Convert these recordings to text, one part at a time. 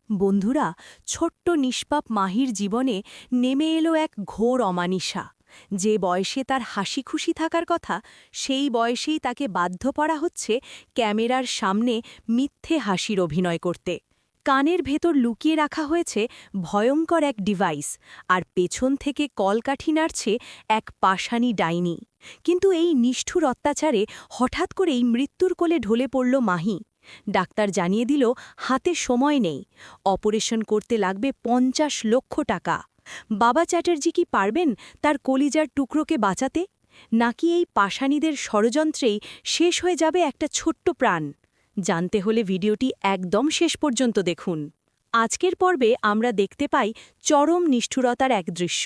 বন্ধুরা, ছোট্ট নিষ্পাপ মাহির জীবনে নেমে এলো এক ঘোর অমানিসা। যে বয়সে তার হাসি খুশি থাকার কথা, সেই বয়সেই তাকে বাধ্য করা হচ্ছে ক্যামেরার সামনে মিথ্যে হাসির অভিনয় করতে। কানের ভেতর লুকিয়ে রাখা হয়েছে ভয়ঙ্কর এক ডিভাইস, আর পেছন থেকে কলকাঠি নাড়ছে এক পাষাণী ডাইনি। কিন্তু এই নিষ্ঠুর অত্যাচারে হঠাৎ করেই মৃত্যুর কোলে ঢলে পড়ল মাহি। ডাক্তার জানিয়ে দিল হাতে সময় নেই, অপারেশন করতে লাগবে ৫০ লক্ষ টাকা। বাবা চ্যাটার্জি কি পারবেন তার কলিজার টুকরোকে বাঁচাতে, নাকি এই পাষাণীদের ষড়যন্ত্রেই শেষ হয়ে যাবে একটা ছোট্ট প্রাণ? জানতে হলে ভিডিওটি একদম শেষ পর্যন্ত দেখুন। আজকের পর্বে আমরা দেখতে পাই চরম নিষ্ঠুরতার এক দৃশ্য।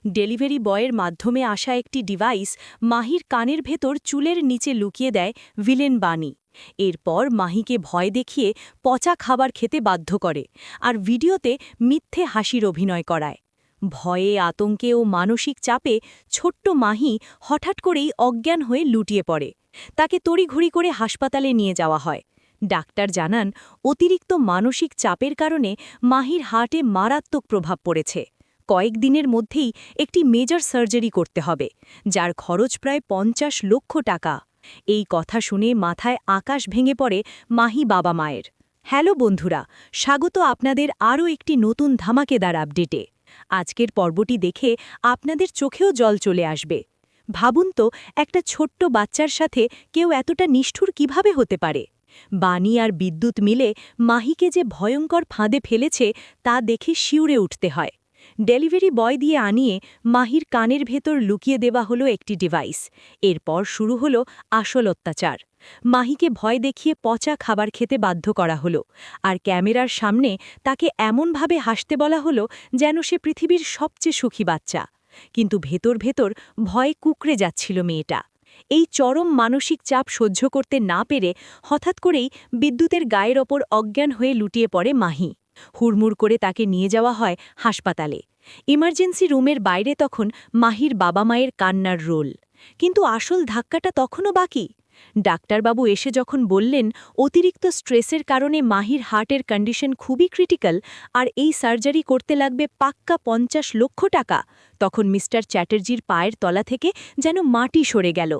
ডেলিভারি বয়ের মাধ্যমে আসা একটি ডিভাইস মাহির কানের ভেতর চুলের নিচে লুকিয়ে দেয় ভিলেন বাণী। এরপর মাহিকে ভয় দেখিয়ে পচা খাবার খেতে বাধ্য করে, আর ভিডিওতে মিথ্যে হাসির অভিনয় করায়। ভয়ে, আতঙ্কে ও মানসিক চাপে ছোট্ট মাহি হঠাৎ করেই অজ্ঞান হয়ে লুটিয়ে পড়ে। তাকে তড়িঘড়ি করে হাসপাতালে নিয়ে যাওয়া হয়। ডাক্তার জানান, অতিরিক্ত মানসিক চাপের কারণে মাহির হার্টে মারাত্মক প্রভাব পড়েছে। কয়েকদিনের মধ্যেই একটি মেজর সার্জারি করতে হবে, যার খরচ প্রায় ৫০ লক্ষ টাকা। এই কথা শুনে মাথায় আকাশ ভেঙে পড়ে মাহি বাবা মায়ের। হ্যালো বন্ধুরা, স্বাগত আপনাদের আরও একটি নতুন ধামাকেদার আপডেটে। আজকের পর্বটি দেখে আপনাদের চোখেও জল চলে আসবে। ভাবুন তো, একটা ছোট্ট বাচ্চার সাথে কেউ এতটা নিষ্ঠুর কিভাবে হতে পারে? বাণী আর বিদ্যুৎ মিলে মাহিকে যে ভয়ঙ্কর ফাঁদে ফেলেছে তা দেখে শিউরে উঠতে হয়। ডেলিভারি বয় দিয়ে আনিয়ে মাহির কানের ভেতর লুকিয়ে দেওয়া হলো একটি ডিভাইস। এরপর শুরু হলো আসল অত্যাচার। মাহিকে ভয় দেখিয়ে পচা খাবার খেতে বাধ্য করা হলো, আর ক্যামেরার সামনে তাকে এমনভাবে হাসতে বলা হলো যেন সে পৃথিবীর সবচেয়ে সুখী বাচ্চা। কিন্তু ভেতর ভেতর ভয়ে কুঁকড়ে যাচ্ছিল মেয়েটা। এই চরম মানসিক চাপ সহ্য করতে না পেরে হঠাৎ করেই বিদ্যুতের গায়ের ওপর অজ্ঞান হয়ে লুটিয়ে পড়ে মাহি। হুড়মুড় করে তাকে নিয়ে যাওয়া হয় হাসপাতালে। ইমার্জেন্সি রুমের বাইরে তখন মাহির বাবা মায়ের কান্নার রোল। কিন্তু আসল ধাক্কাটা তখনও বাকি। ডাক্তারবাবু এসে যখন বললেন অতিরিক্ত স্ট্রেসের কারণে মাহির হার্টের কন্ডিশন খুবই ক্রিটিক্যাল, আর এই সার্জারি করতে লাগবে পাক্কা ৫০ লক্ষ টাকা, তখন মিস্টার চ্যাটার্জির পায়ের তলা থেকে যেন মাটি সরে গেল।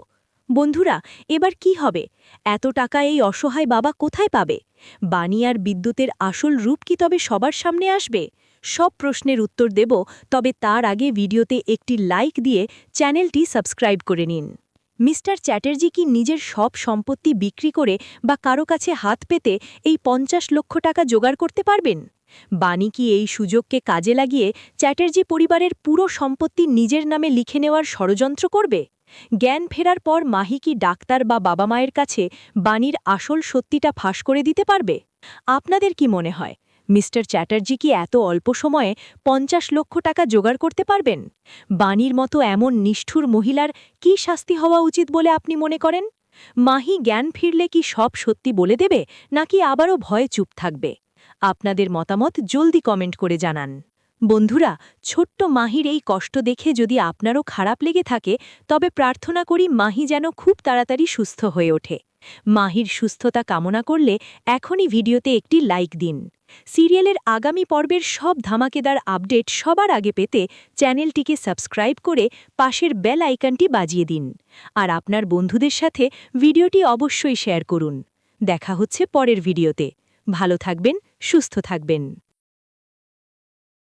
বন্ধুরা, এবার কি হবে? এত টাকা এই অসহায় বাবা কোথায় পাবে? বাণী আর বিদ্যুতের আসল রূপ কি তবে সবার সামনে আসবে? সব প্রশ্নের উত্তর দেব, তবে তার আগে ভিডিওতে একটি লাইক দিয়ে চ্যানেলটি সাবস্ক্রাইব করে নিন। মিস্টার চ্যাটার্জি কি নিজের সব সম্পত্তি বিক্রি করে বা কারো কাছে হাত পেতে এই ৫০ লক্ষ টাকা জোগাড় করতে পারবেন? বাণী কি এই সুযোগকে কাজে লাগিয়ে চ্যাটার্জি পরিবারের পুরো সম্পত্তি নিজের নামে লিখে নেওয়ার ষড়যন্ত্র করবে? জ্ঞান ফেরার পর মাহি কি ডাক্তার বা বাবা মায়ের কাছে বাণীর আসল সত্যিটা ফাঁস করে দিতে পারবে? আপনাদের কি মনে হয়, মিস্টার চ্যাটার্জি কি এত অল্প সময়ে ৫০ লক্ষ টাকা জোগাড় করতে পারবেন? বাণীর মতো এমন নিষ্ঠুর মহিলার কি শাস্তি হওয়া উচিত বলে আপনি মনে করেন? মাহি জ্ঞান ফিরলে কি সব সত্যি বলে দেবে, নাকি আবারও ভয়ে চুপ থাকবে? আপনাদের মতামত জলদি কমেন্ট করে জানান। বন্ধুরা, ছোট্ট মাহির এই কষ্ট দেখে যদি আপনারও খারাপ লেগে থাকে, তবে প্রার্থনা করি মাহি যেন খুব তাড়াতাড়ি সুস্থ হয়ে ওঠে। মাহির সুস্থতা কামনা করলে এখনই ভিডিওতে একটি লাইক দিন। সিরিয়ালের আগামী পর্বের সব ধামাকেদার আপডেট সবার আগে পেতে চ্যানেলটিকে সাবস্ক্রাইব করে পাশের বেল আইকনটি বাজিয়ে দিন। আর আপনার বন্ধুদের সাথে ভিডিওটি অবশ্যই শেয়ার করুন। দেখা হচ্ছে পরের ভিডিওতে। ভালো থাকবেন, সুস্থ থাকবেন।